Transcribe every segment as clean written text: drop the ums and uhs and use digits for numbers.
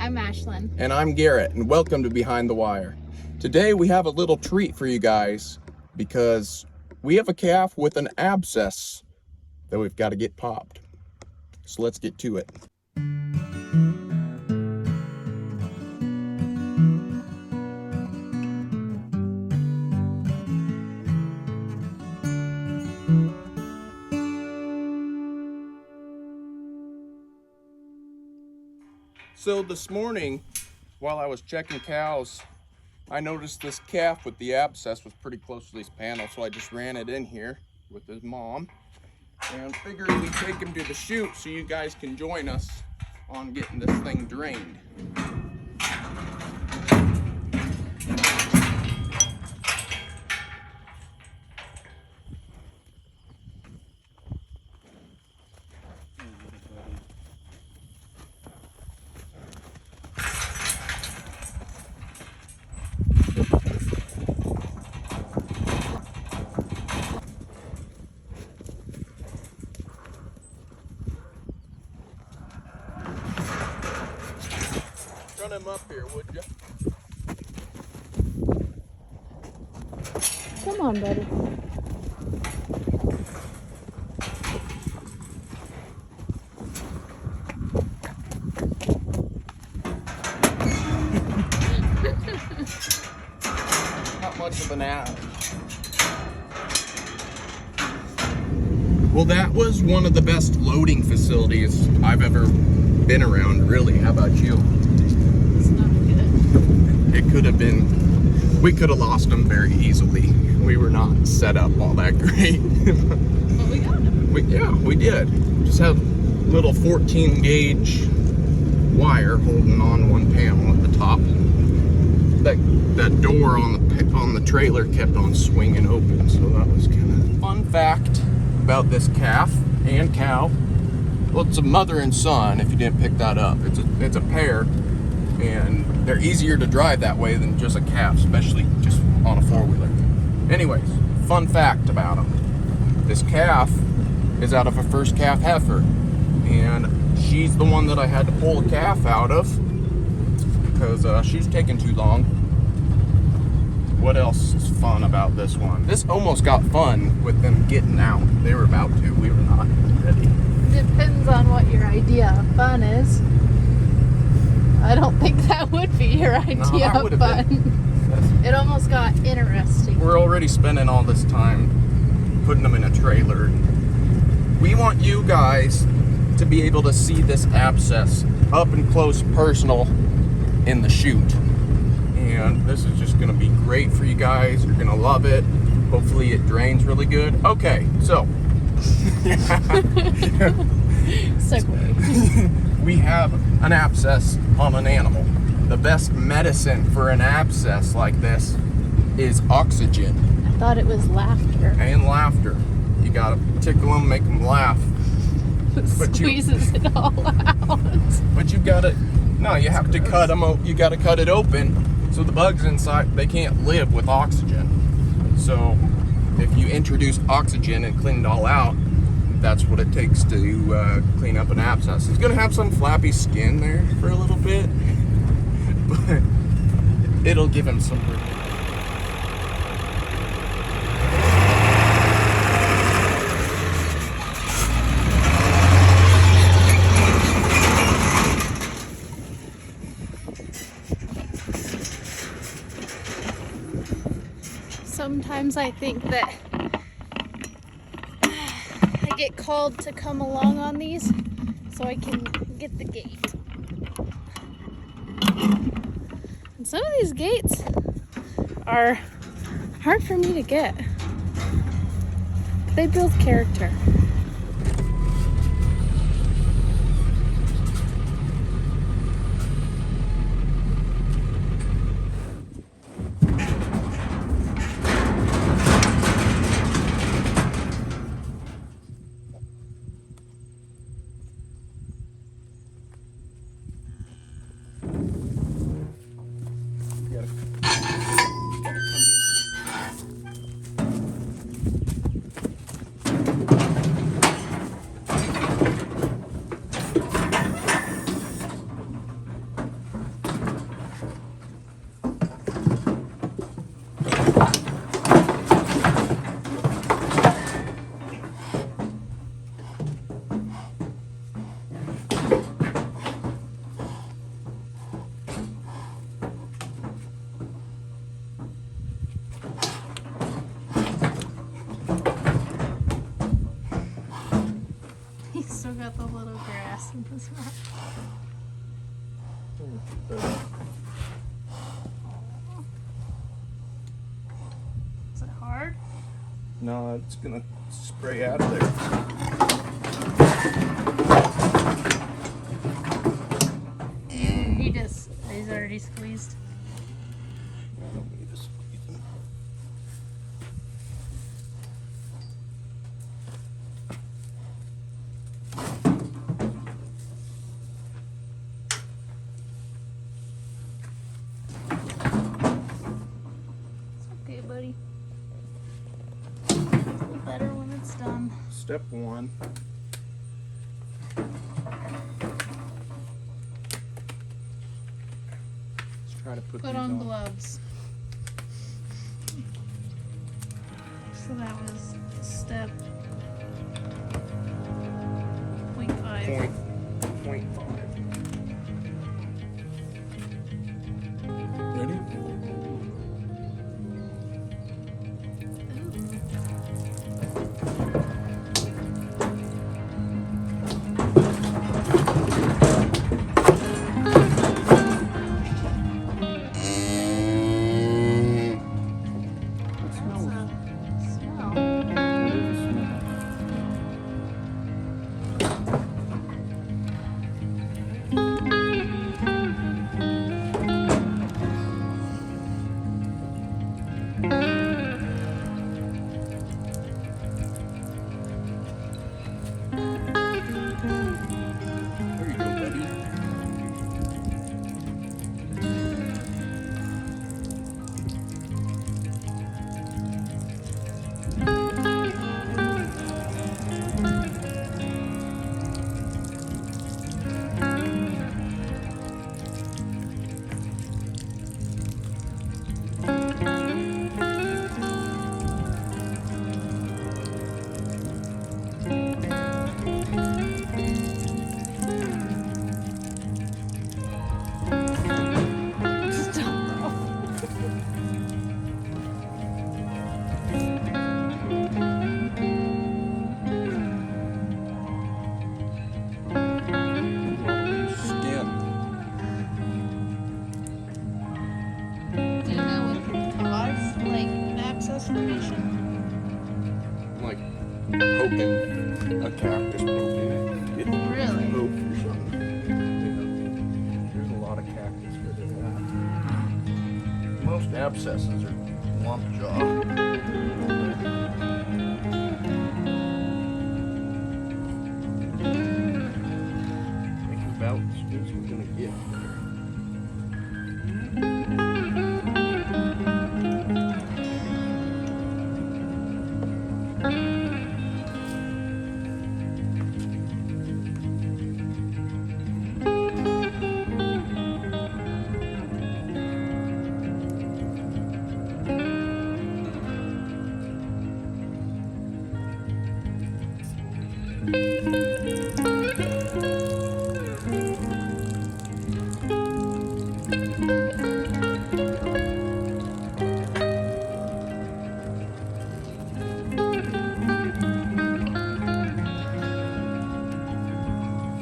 I'm Ashlyn. And I'm Garrett, and welcome to Behind the Wire. Today we have a little treat for you guys because we have a calf with an abscess that we've got to get popped. So let's get to it. So this morning, while I was checking cows, I noticed this calf with the abscess was pretty close to this panel, so I just ran it in here with his mom and figured we'd take him to the chute so you guys can join us on getting this thing drained. Run him up here, would you? Come on, buddy. Not much of an ass. Well, that was one of the best loading facilities I've ever been around, really. How about you? It's not good. It could have been, we could have lost them very easily. We were not set up all that great. But we got him. Yeah, we did. Just had little 14 gauge wire holding on one panel at the top. That door on the trailer kept on swinging open, so that was kind of fun fact about this calf and cow. Well, it's a mother and son, if you didn't pick that up. It's a pair, and they're easier to drive that way than just a calf, especially just on a four-wheeler. Anyways, fun fact about them. This calf is out of a first calf heifer, and she's the one that I had to pull a calf out of because she's taking too long. What else is fun about this one? This almost got fun with them getting out. They were about to. We were not ready. Depends on what your idea of fun is. I don't think that would be your idea of fun. It almost got interesting. We're already spending all this time putting them in a trailer. We want you guys to be able to see this abscess up and close personal in the chute. And this is just going to be great for you guys. You're going to love it. Hopefully it drains really good. Okay, so Segue. We have an abscess on an animal. The best medicine for an abscess like this is oxygen. I thought it was laughter. And laughter. You gotta tickle them, make them laugh. Squeezes it all out. But you gotta, no, you have to cut them. You gotta cut it open so the bugs inside, they can't live with oxygen. So if you introduce oxygen and clean it all out, that's what it takes to clean up an abscess. It's gonna have some flappy skin there for a little bit, but it'll give him some relief. Sometimes I think that I get called to come along on these so I can get the gate. And some of these gates are hard for me to get. They build character. Is it hard? No, it's gonna spray out of there. He's already squeezed. I don't need to squeeze them. It's okay, buddy. It'll be better when it's done. Step 1. Let's try to put Put these on gloves. So that was step 0.5. Point 0.5. Ready? There you go, buddy. Skin. Do you know what could cause, like, abscess formation? Like poking a cactus, poking it. It Really? poked or something. Yeah. There's a lot of cactus where they're at. Most abscesses are lump jaw. I think about as good as we're gonna get.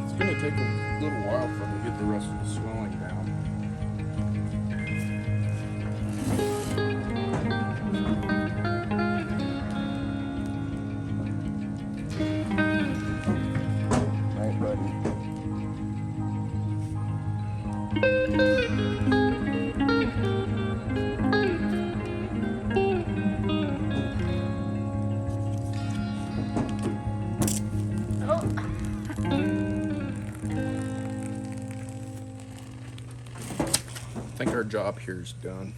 It's gonna take a little while for them to get the rest of the swelling down. Right, buddy. Oh. I think our job here is done.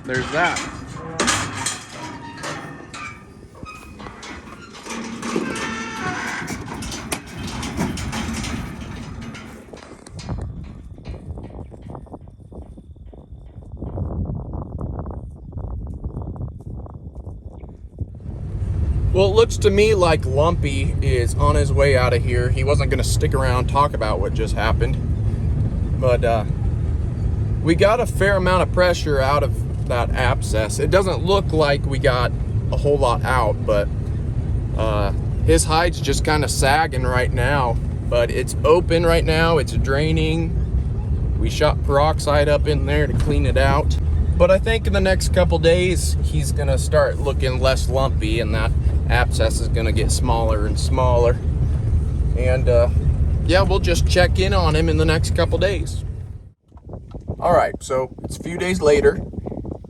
there's that. Well, it looks to me like Lumpy is on his way out of here. He wasn't going to stick around and talk about what just happened. But we got a fair amount of pressure out of that abscess. It doesn't look like we got a whole lot out, but his hide's just kind of sagging right now. But it's open right now. It's draining. We shot peroxide up in there to clean it out. But I think in the next couple days, he's going to start looking less lumpy, and that abscess is going to get smaller and smaller. And yeah, we'll just check in on him in the next couple days. All right, so it's a few days later,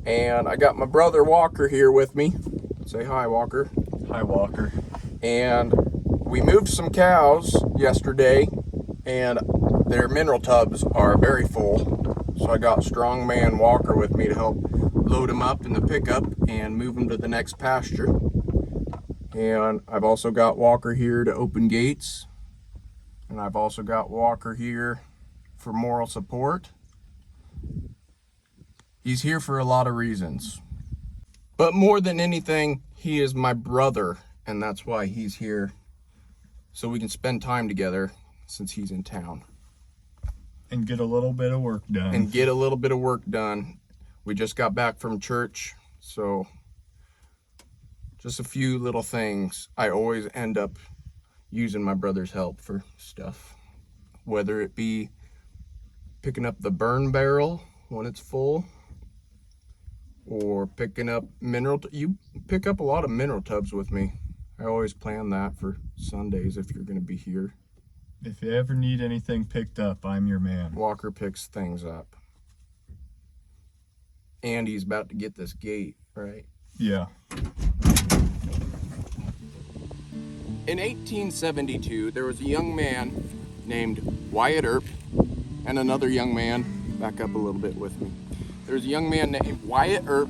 and I got my brother Walker here with me. Say hi, Walker. Hi, Walker. And we moved some cows yesterday, and their mineral tubs are very full. So I got strongman Walker with me to help load them up in the pickup and move them to the next pasture. And I've also got Walker here to open gates. And I've also got Walker here for moral support. He's here for a lot of reasons. But more than anything, he is my brother, and that's why he's here. So we can spend time together since he's in town. And get a little bit of work done. We just got back from church, so just a few little things. I always end up using my brother's help for stuff, whether it be picking up the burn barrel when it's full, or picking up you pick up a lot of mineral tubs with me. I always plan that for Sundays if you're going to be here. If you ever need anything picked up, I'm your man. Walker picks things up. And he's about to get this gate, right? Yeah. In 1872, there was a young man named Wyatt Earp and another young man, back up a little bit with me. There's a young man named Wyatt Earp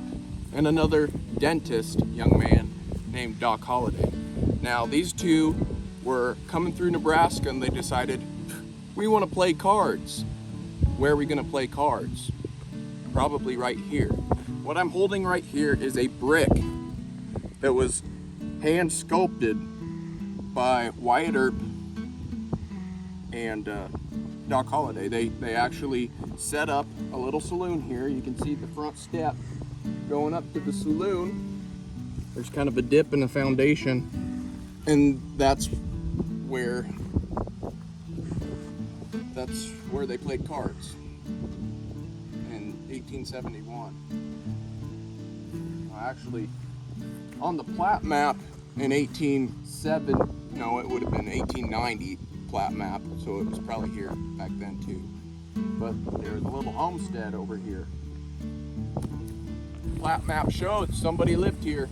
and another dentist young man named Doc Holliday. Now, these two were coming through Nebraska, and they decided, we want to play cards. Where are we going to play cards? Probably right here. What I'm holding right here is a brick that was hand sculpted by Wyatt Earp and Doc Holliday. They actually set up a little saloon here. You can see the front step going up to the saloon. There's kind of a dip in the foundation, and that's where they played cards in 1871. Actually, on the plat map in 1890 plat map, so it was probably here back then too. But there's a little homestead over here. Plat map showed somebody lived here.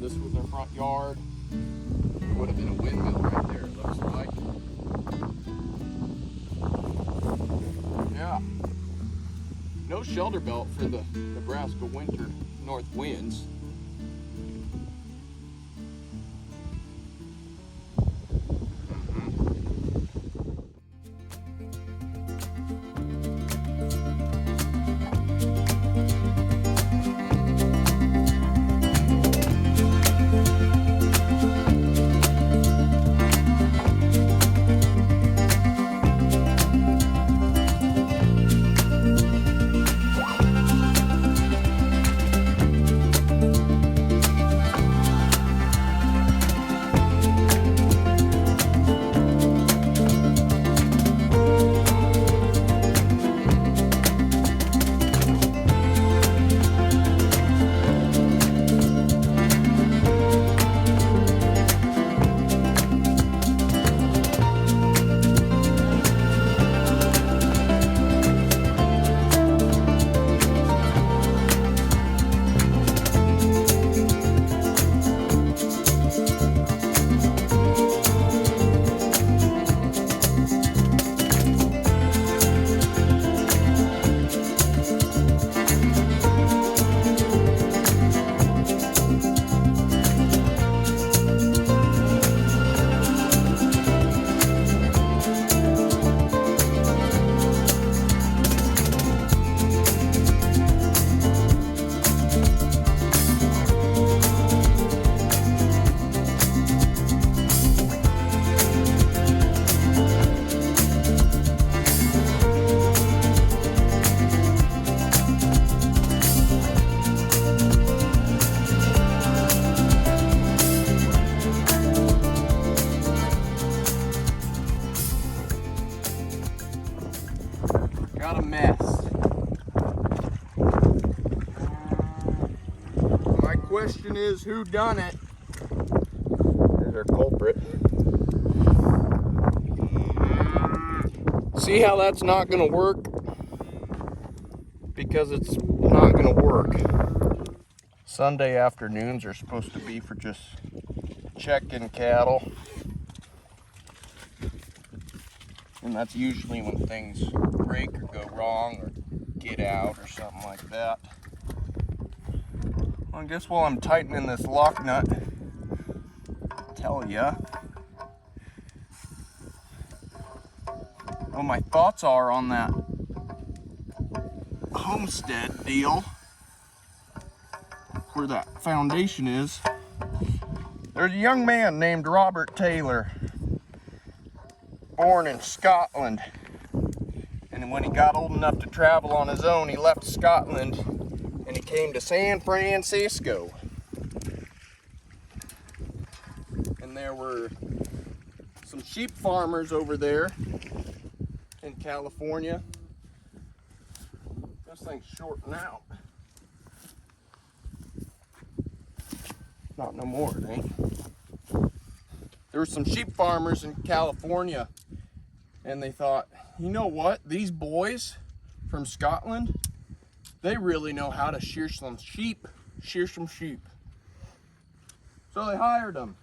This was their front yard. There would have been a windmill right there, it looks like. Yeah. No shelter belt for the Nebraska winter north winds. got a mess. My question is, who done it? There's our culprit. See how that's not gonna work? Because it's not gonna work. Sunday afternoons are supposed to be for just checking cattle. And that's usually when things break or go wrong or get out or something like that. Well, I guess while I'm tightening this lock nut, I'll tell ya what my thoughts are on that homestead deal, where that foundation is. There's a young man named Robert Taylor, born in Scotland, and when he got old enough to travel on his own, he left Scotland and he came to San Francisco. And there were some sheep farmers over there in California. This thing's shorting out. Not no more, it ain't. There were some sheep farmers in California, and they thought, you know what, these boys from Scotland, they really know how to shear some sheep. So they hired them.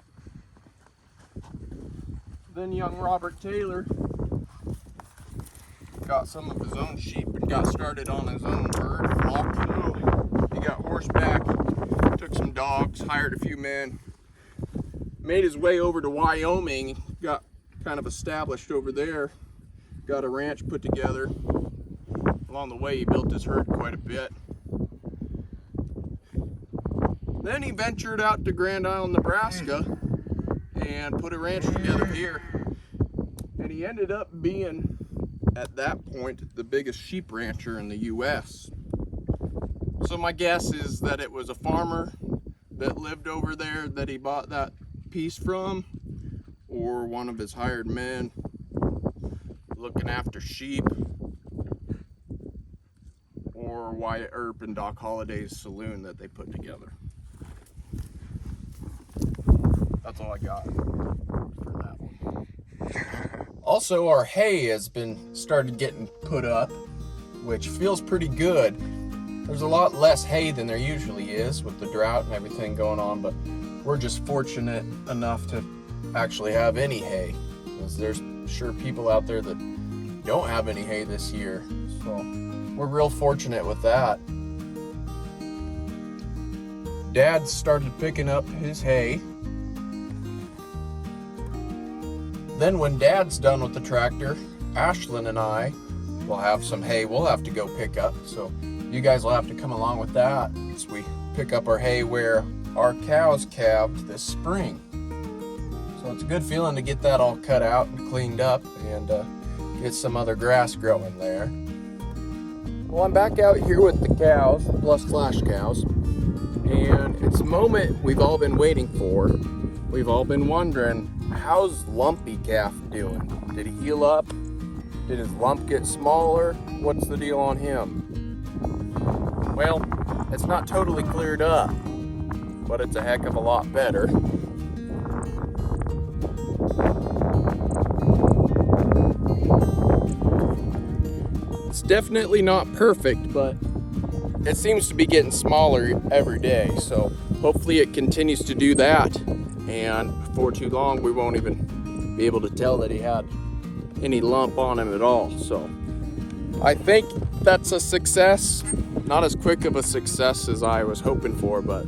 Then young Robert Taylor got some of his own sheep and got started on his own herd flock. He got horseback, took some dogs, hired a few men, made his way over to Wyoming, got kind of established over there, got a ranch put together. Along the way, he built his herd quite a bit. Then he ventured out to Grand Island, Nebraska, and put a ranch together here. And he ended up being, at that point, the biggest sheep rancher in the U.S. So my guess is that it was a farmer that lived over there that he bought that piece from, or one of his hired men looking after sheep, or Wyatt Earp and Doc Holliday's saloon that they put together. That's all I got for that one. Also, our hay has been started getting put up, which feels pretty good. There's a lot less hay than there usually is with the drought and everything going on, but we're just fortunate enough to actually have any hay, because there's sure people out there that don't have any hay this year. So we're real fortunate with that. Dad started picking up his hay. Then when Dad's done with the tractor, Ashlyn and I will have some hay we'll have to go pick up. So you guys will have to come along with that as we pick up our hay where our cows calved this spring. So it's a good feeling to get that all cut out and cleaned up and get some other grass growing there. Well, I'm back out here with the cows, plus flash cows, and it's a moment we've all been waiting for. We've all been wondering, how's Lumpy Calf doing? Did he heal up? Did his lump get smaller? What's the deal on him? Well, it's not totally cleared up, but it's a heck of a lot better. It's definitely not perfect, but it seems to be getting smaller every day, so hopefully it continues to do that, and before too long we won't even be able to tell that he had any lump on him at all. So I think that's a success. Not as quick of a success as I was hoping for, but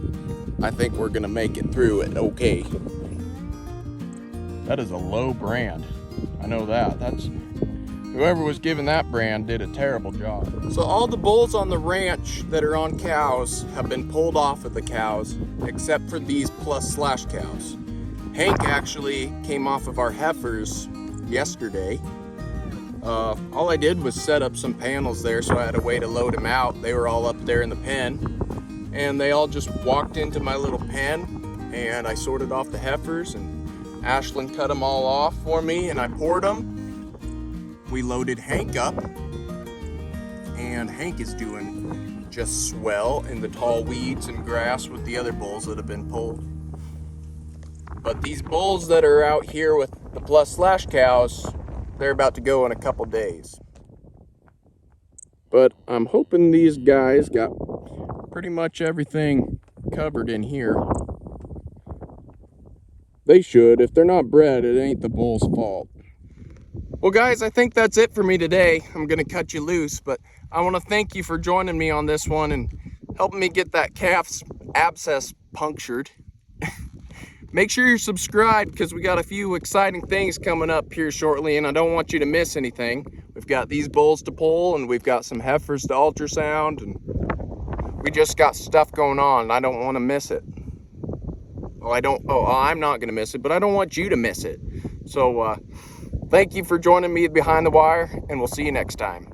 I think we're gonna make it through it okay. That is a low brand. I know that. That's whoever was given that brand did a terrible job. So all the bulls on the ranch that are on cows have been pulled off of the cows, except for these plus slash cows. Hank actually came off of our heifers yesterday. All I did was set up some panels there, so I had a way to load them out. They were all up there in the pen, and they all just walked into my little pen, and I sorted off the heifers, and Ashlyn cut them all off for me, and I poured them. We loaded Hank up, and Hank is doing just swell in the tall weeds and grass with the other bulls that have been pulled. But these bulls that are out here with the plus slash cows, they're about to go in a couple days. But I'm hoping these guys got pretty much everything covered in here. They should. If they're not bred, it ain't the bull's fault. Well, guys, I think that's it for me today. I'm gonna cut you loose, but I want to thank you for joining me on this one and helping me get that calf's abscess punctured. Make sure you're subscribed because we got a few exciting things coming up here shortly, and I don't want you to miss anything. We've got these bulls to pull, and we've got some heifers to ultrasound, and we just got stuff going on, and I don't want to miss it. I'm not going to miss it, but I don't want you to miss it. So thank you for joining me behind the wire, and we'll see you next time.